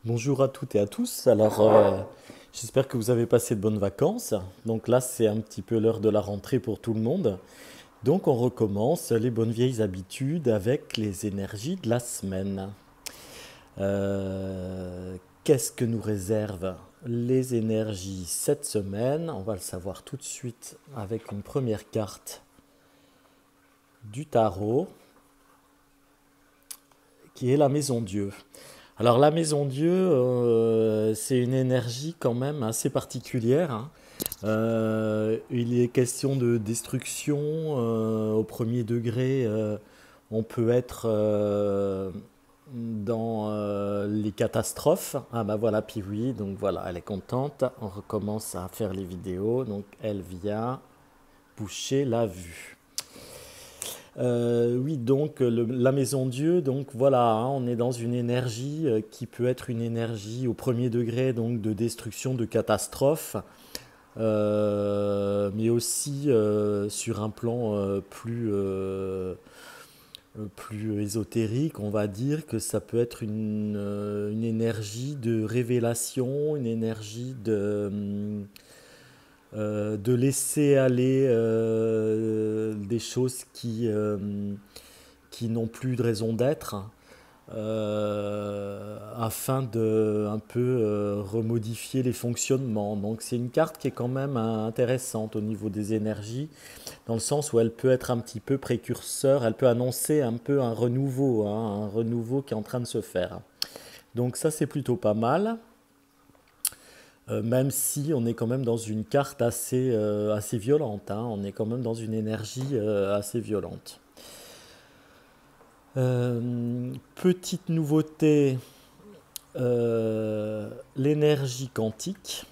Bonjour à toutes et à tous. Alors, j'espère que vous avez passé de bonnes vacances. Donc là, c'est un petit peu l'heure de la rentrée pour tout le monde. Donc, on recommence les bonnes vieilles habitudes avec les énergies de la semaine. Qu'est-ce que nous réservent les énergies cette semaine? On va le savoir tout de suite avec une première carte du tarot, qui est la Maison Dieu. Alors la Maison Dieu, c'est une énergie quand même assez particulière, hein. Il est question de destruction au premier degré. On peut être dans les catastrophes. Ah bah voilà, puis oui, donc voilà, elle est contente. On recommence à faire les vidéos. Donc elle vient boucher la vue. Oui, donc la Maison Dieu, donc voilà, hein, on est dans une énergie qui peut être une énergie au premier degré, donc de destruction, de catastrophe, mais aussi sur un plan plus ésotérique, on va dire que ça peut être une énergie de révélation, une énergie de laisser aller des choses qui n'ont plus de raison d'être, afin de un peu remodifier les fonctionnements. Donc c'est une carte qui est quand même intéressante au niveau des énergies, dans le sens où elle peut être un petit peu précurseur, elle peut annoncer un peu un renouveau, hein, un renouveau qui est en train de se faire. Donc ça c'est plutôt pas mal. Même si on est quand même dans une carte assez violente, hein. On est quand même dans une énergie assez violente. Petite nouveauté, l'énergie quantique.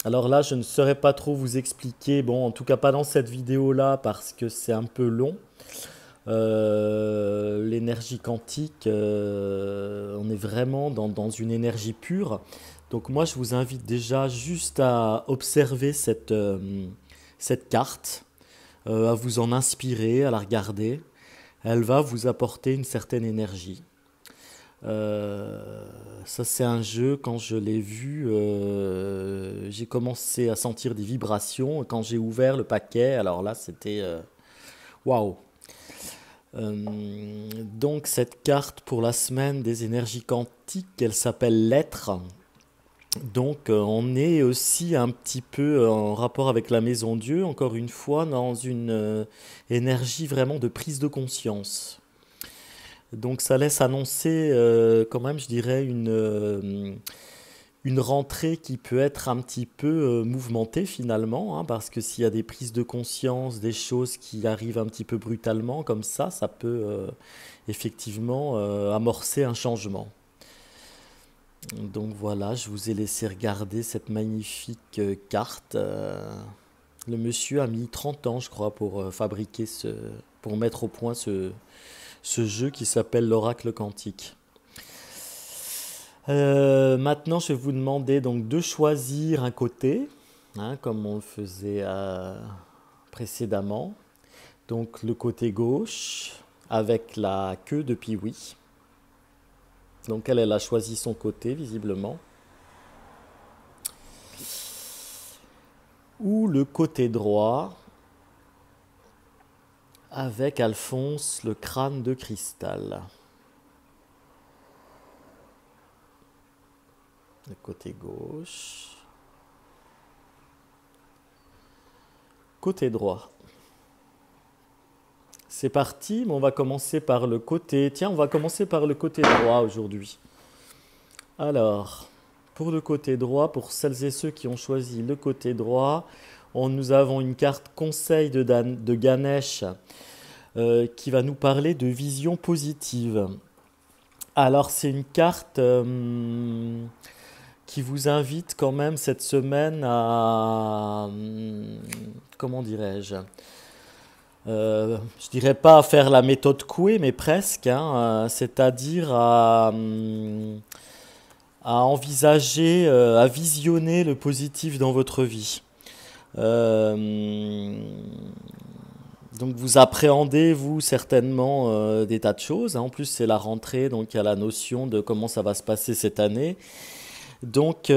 Alors là, je ne saurais pas trop vous expliquer, bon, en tout cas pas dans cette vidéo-là, parce que c'est un peu long. L'énergie quantique, on est vraiment dans une énergie pure. Donc moi, je vous invite déjà juste à observer cette carte, à vous en inspirer, à la regarder. Elle va vous apporter une certaine énergie. Ça, c'est un jeu, quand je l'ai vu, j'ai commencé à sentir des vibrations. Quand j'ai ouvert le paquet, alors là, c'était waouh! Donc cette carte pour la semaine des énergies quantiques, elle s'appelle l'être. Donc on est aussi un petit peu en rapport avec la Maison Dieu, encore une fois, dans une énergie vraiment de prise de conscience. Donc ça laisse annoncer quand même, je dirais, une rentrée qui peut être un petit peu mouvementée finalement, hein, parce que s'il y a des prises de conscience, des choses qui arrivent un petit peu brutalement comme ça peut effectivement amorcer un changement. Donc voilà, je vous ai laissé regarder cette magnifique carte. Le monsieur a mis 30 ans, je crois, pour fabriquer pour mettre au point ce jeu qui s'appelle l'Oracle Quantique. Maintenant, je vais vous demander donc de choisir un côté, hein, comme on le faisait précédemment. Donc le côté gauche avec la queue de Piwi. Donc elle a choisi son côté visiblement. Ou le côté droit avec Alphonse le crâne de cristal. Le côté gauche. Côté droit. C'est parti, mais on va commencer par le côté. Tiens, on va commencer par le côté droit aujourd'hui. Alors, pour le côté droit, pour celles et ceux qui ont choisi le côté droit, nous avons une carte conseil de Ganesh qui va nous parler de vision positive. Alors, c'est une carte qui vous invite quand même cette semaine à, comment dirais-je, je dirais pas à faire la méthode Coué, mais presque, hein, c'est-à-dire à envisager, à visionner le positif dans votre vie. Euh, Donc vous appréhendez, vous, certainement des tas de choses, hein. En plus, c'est la rentrée, donc il y a la notion de comment ça va se passer cette année. Donc,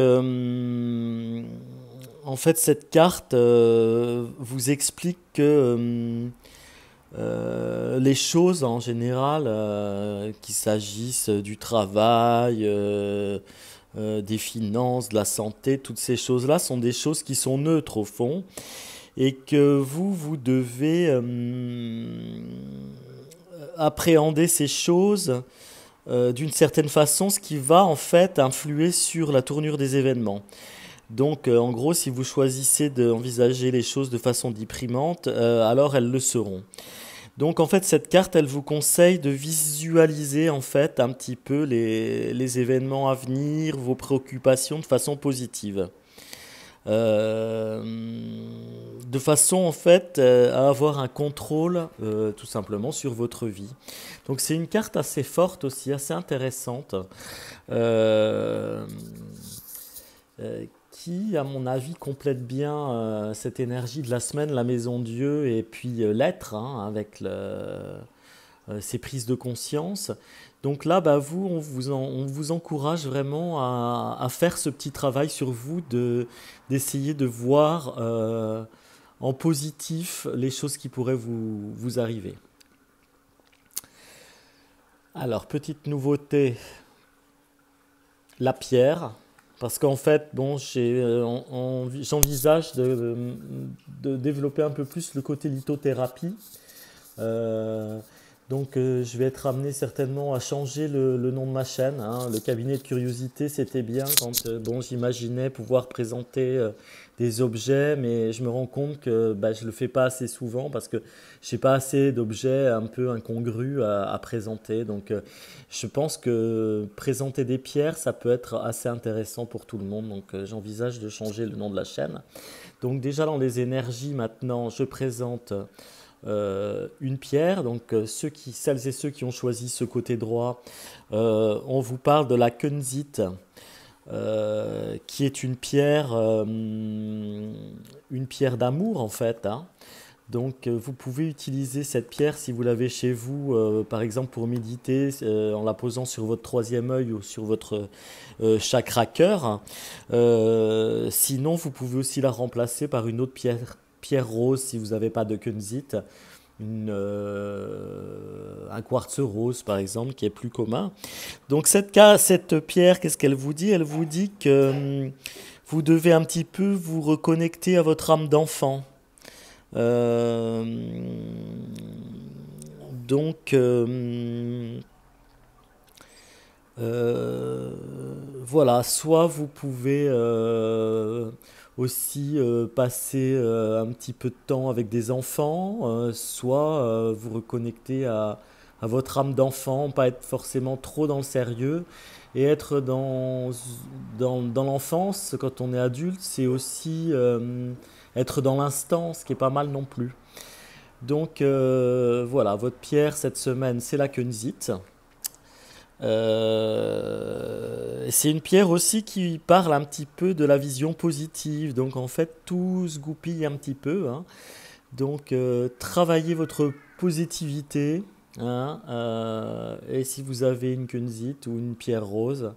en fait, cette carte vous explique que les choses en général, qu'il s'agisse du travail, des finances, de la santé, toutes ces choses-là sont des choses qui sont neutres au fond et que vous devez appréhender ces choses d'une certaine façon, ce qui va en fait influer sur la tournure des événements. Donc, en gros, si vous choisissez d'envisager les choses de façon déprimante, alors elles le seront. Donc, en fait, cette carte, elle vous conseille de visualiser en fait un petit peu les événements à venir, vos préoccupations de façon positive. Euh, de façon en fait à avoir un contrôle tout simplement sur votre vie. Donc c'est une carte assez forte aussi, assez intéressante, euh, qui à mon avis complète bien cette énergie de la semaine, la maison Dieu et puis l'être, hein, avec ces prises de conscience. Donc là, bah, vous, on vous encourage vraiment à faire ce petit travail sur vous, d'essayer de voir en positif les choses qui pourraient vous arriver. Alors, petite nouveauté, la pierre. Parce qu'en fait, bon, j'envisage de développer un peu plus le côté lithothérapie. Euh, donc, je vais être amené certainement à changer le nom de ma chaîne, hein. Le cabinet de curiosité, c'était bien quand bon, j'imaginais pouvoir présenter des objets, mais je me rends compte que bah, je ne le fais pas assez souvent parce que je n'ai pas assez d'objets un peu incongrus à présenter. Donc, je pense que présenter des pierres, ça peut être assez intéressant pour tout le monde. Donc, j'envisage de changer le nom de la chaîne. Donc, déjà dans les énergies, maintenant, je présente une pierre. Donc, celles et ceux qui ont choisi ce côté droit, on vous parle de la kunzite, qui est une pierre d'amour en fait, hein. Donc, vous pouvez utiliser cette pierre si vous l'avez chez vous, par exemple pour méditer, en la posant sur votre troisième œil ou sur votre chakra cœur. Sinon, vous pouvez aussi la remplacer par une autre pierre rose si vous n'avez pas de kunzite, un quartz rose par exemple qui est plus commun. Donc cette pierre, qu'est-ce qu'elle vous dit? Elle vous dit que vous devez un petit peu vous reconnecter à votre âme d'enfant. Euh, donc, euh, voilà, soit vous pouvez aussi passer un petit peu de temps avec des enfants, soit vous reconnecter à votre âme d'enfant, pas être forcément trop dans le sérieux, et être dans l'enfance, quand on est adulte, c'est aussi être dans l'instant, ce qui est pas mal non plus. Donc voilà, votre pierre cette semaine, c'est la kunzite. C'est une pierre aussi qui parle un petit peu de la vision positive. Donc en fait, tout se goupille un petit peu, hein. Donc travaillez votre positivité, hein, et si vous avez une kunzite ou une pierre rose,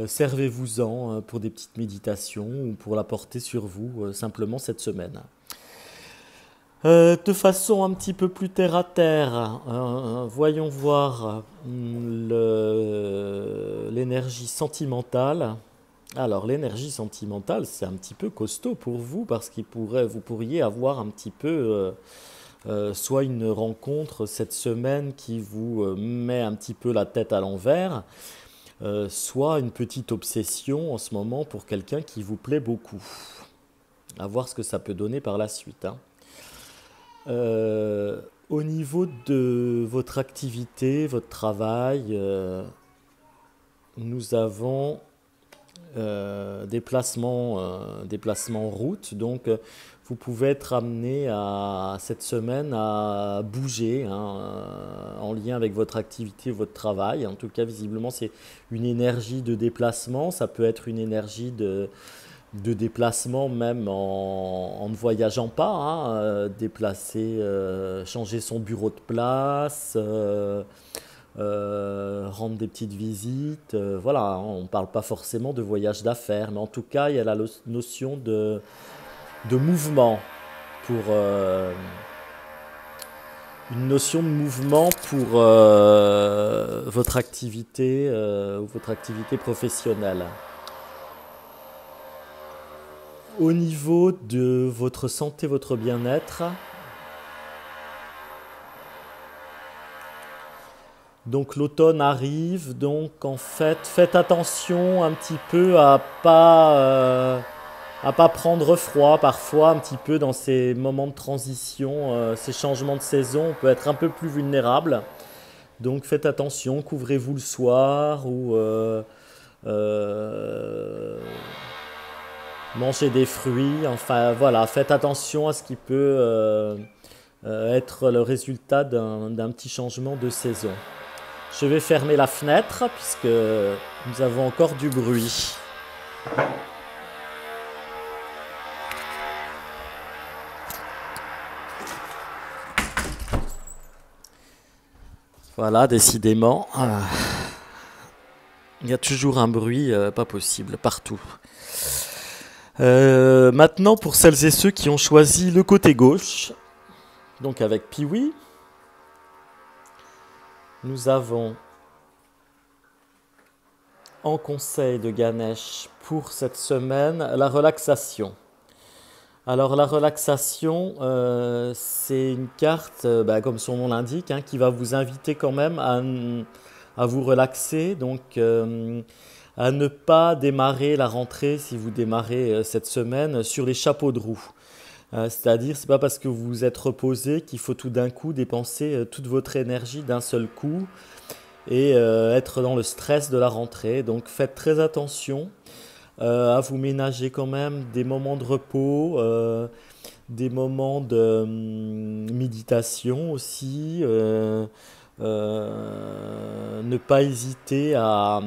servez-vous-en pour des petites méditations ou pour la porter sur vous simplement cette semaine. De façon un petit peu plus terre à terre, voyons voir l'énergie sentimentale. Alors, l'énergie sentimentale, c'est un petit peu costaud pour vous parce vous pourriez avoir un petit peu soit une rencontre cette semaine qui vous met un petit peu la tête à l'envers, soit une petite obsession en ce moment pour quelqu'un qui vous plaît beaucoup. À voir ce que ça peut donner par la suite, hein. Au niveau de votre activité, votre travail, nous avons des placements en route. Donc, vous pouvez être amené cette semaine à bouger, hein, en lien avec votre activité, votre travail. En tout cas, visiblement, c'est une énergie de déplacement. Ça peut être une énergie de déplacement même en ne voyageant pas, hein, déplacer, changer son bureau de place, rendre des petites visites. Voilà, hein, on ne parle pas forcément de voyage d'affaires, mais en tout cas, il y a la notion de mouvement pour une notion de mouvement pour votre activité professionnelle. Au niveau de votre santé, votre bien-être, donc l'automne arrive, donc en fait faites attention un petit peu à pas prendre froid parfois un petit peu dans ces moments de transition, ces changements de saison, on peut être un peu plus vulnérable. Donc faites attention, couvrez-vous le soir ou euh, mangez des fruits. Enfin voilà, faites attention à ce qui peut être le résultat d'un petit changement de saison. Je vais fermer la fenêtre puisque nous avons encore du bruit. Voilà, décidément, il y a toujours un bruit pas possible partout. Maintenant, pour celles et ceux qui ont choisi le côté gauche, donc avec Piwi, nous avons en conseil de Ganesh pour cette semaine la relaxation. Alors la relaxation, c'est une carte, comme son nom l'indique, hein, qui va vous inviter quand même à vous relaxer, donc à ne pas démarrer la rentrée si vous démarrez cette semaine sur les chapeaux de roue. C'est-à-dire, c'est pas parce que vous vous êtes reposé qu'il faut tout d'un coup dépenser toute votre énergie d'un seul coup et être dans le stress de la rentrée. Donc faites très attention à vous ménager quand même des moments de repos, des moments de méditation aussi. Ne pas hésiter à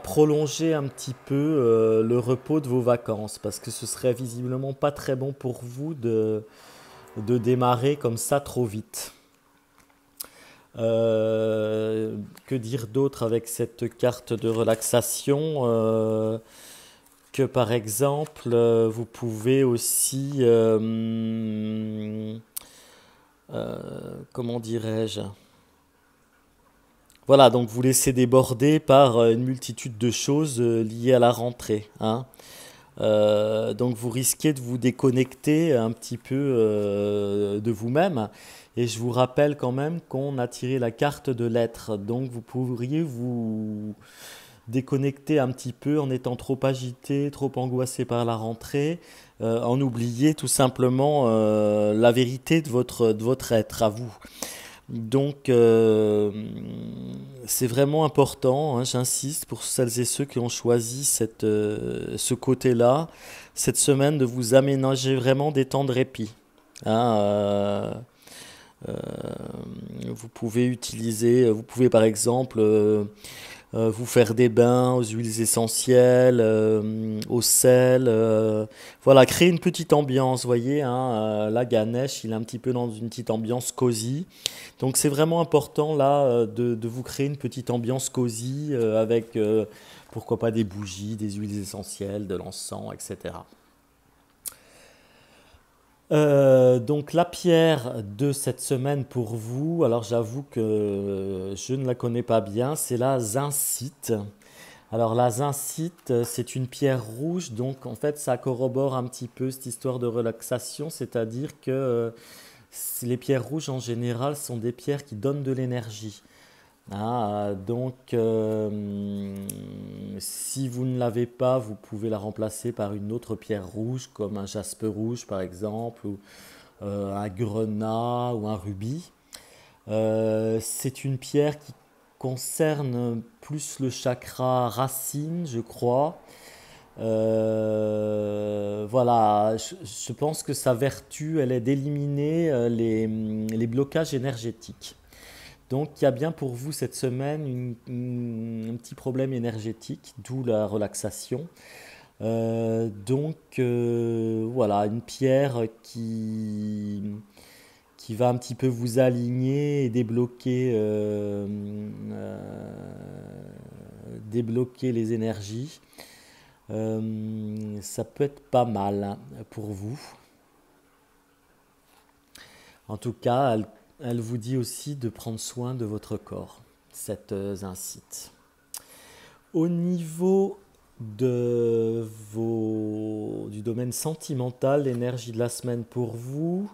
prolonger un petit peu le repos de vos vacances parce que ce serait visiblement pas très bon pour vous de démarrer comme ça trop vite. Que dire d'autre avec cette carte de relaxation que par exemple, vous pouvez aussi, comment dirais-je, voilà, donc vous laissez déborder par une multitude de choses liées à la rentrée, hein. Donc vous risquez de vous déconnecter un petit peu de vous-même. Et je vous rappelle quand même qu'on a tiré la carte de l'être. Donc vous pourriez vous déconnecter un petit peu en étant trop agité, trop angoissé par la rentrée, en oublier tout simplement la vérité de votre être à vous. Donc c'est vraiment important, hein, j'insiste pour celles et ceux qui ont choisi ce côté-là, cette semaine de vous aménager vraiment des temps de répit, hein. Euh, vous pouvez par exemple vous faire des bains aux huiles essentielles, au sel. Voilà, créer une petite ambiance, vous voyez, hein, là, Ganesh, il est un petit peu dans une petite ambiance cosy. Donc c'est vraiment important là de vous créer une petite ambiance cosy avec, pourquoi pas, des bougies, des huiles essentielles, de l'encens, etc. Donc la pierre de cette semaine pour vous, alors j'avoue que je ne la connais pas bien, c'est la zincite. Alors la zincite, c'est une pierre rouge, donc en fait ça corrobore un petit peu cette histoire de relaxation, c'est-à-dire que les pierres rouges en général sont des pierres qui donnent de l'énergie. Donc, si vous ne l'avez pas, vous pouvez la remplacer par une autre pierre rouge, comme un jaspe rouge par exemple, ou un grenat ou un rubis. C'est une pierre qui concerne plus le chakra racine, je crois. Voilà, je pense que sa vertu, elle est d'éliminer les blocages énergétiques. Donc, il y a bien pour vous cette semaine un petit problème énergétique, d'où la relaxation. Voilà, une pierre qui va un petit peu vous aligner et débloquer les énergies. Ça peut être pas mal hein, pour vous. En tout cas, elle vous dit aussi de prendre soin de votre corps, cette incite. Au niveau du domaine sentimental, l'énergie de la semaine pour vous,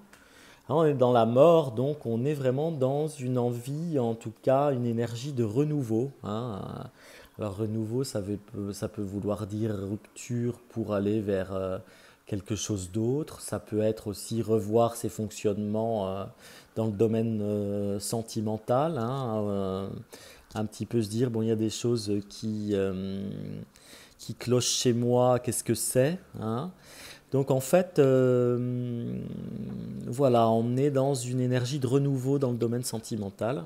hein, on est dans la mort, donc on est vraiment dans une envie, en tout cas une énergie de renouveau, hein. Alors renouveau, ça peut vouloir dire rupture pour aller vers quelque chose d'autre. Ça peut être aussi revoir ses fonctionnements dans le domaine sentimental, hein, un petit peu se dire, bon, il y a des choses qui clochent chez moi, qu'est-ce que c'est, hein? Donc en fait, voilà, on est dans une énergie de renouveau dans le domaine sentimental,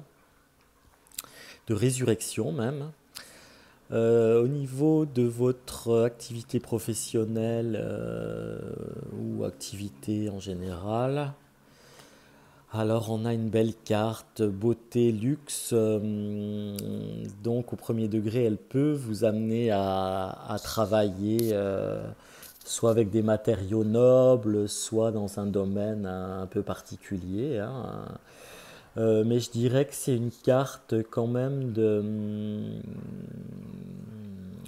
de résurrection même. Au niveau de votre activité professionnelle ou activité en général, alors on a une belle carte beauté luxe, donc au premier degré elle peut vous amener à travailler soit avec des matériaux nobles, soit dans un domaine un peu particulier, hein. Mais je dirais que c'est une carte quand même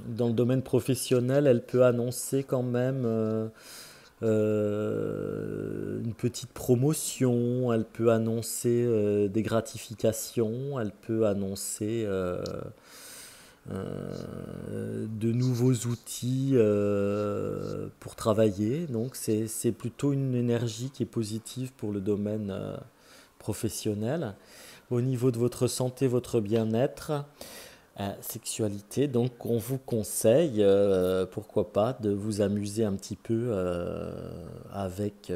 dans le domaine professionnel, elle peut annoncer quand même une petite promotion, elle peut annoncer des gratifications, elle peut annoncer de nouveaux outils pour travailler. Donc c'est plutôt une énergie qui est positive pour le domaine professionnel. Au niveau de votre santé, votre bien-être, sexualité, donc on vous conseille, pourquoi pas, de vous amuser un petit peu avec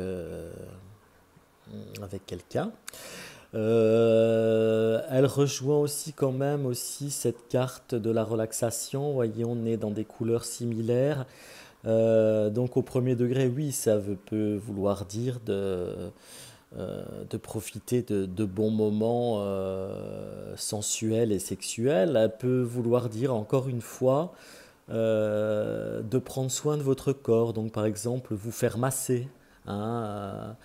quelqu'un. Elle rejoint aussi quand même aussi cette carte de la relaxation. Vous voyez, on est dans des couleurs similaires. Donc au premier degré, oui, peut vouloir dire de profiter de bons moments sensuels et sexuels. Elle peut vouloir dire encore une fois de prendre soin de votre corps. Donc par exemple, vous faire masser, hein.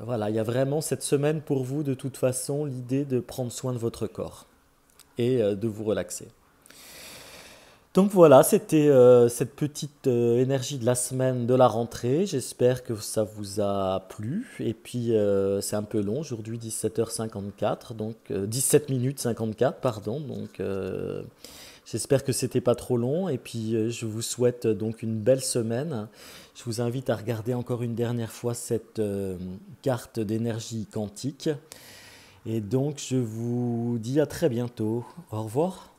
Voilà, il y a vraiment cette semaine pour vous de toute façon l'idée de prendre soin de votre corps et de vous relaxer. Donc voilà, c'était cette petite énergie de la semaine de la rentrée. J'espère que ça vous a plu. Et puis c'est un peu long, aujourd'hui 17h54, donc 17 minutes 54, pardon. Donc j'espère que c'était pas trop long. Et puis je vous souhaite donc une belle semaine. Je vous invite à regarder encore une dernière fois cette carte d'énergie quantique. Et donc je vous dis à très bientôt. Au revoir.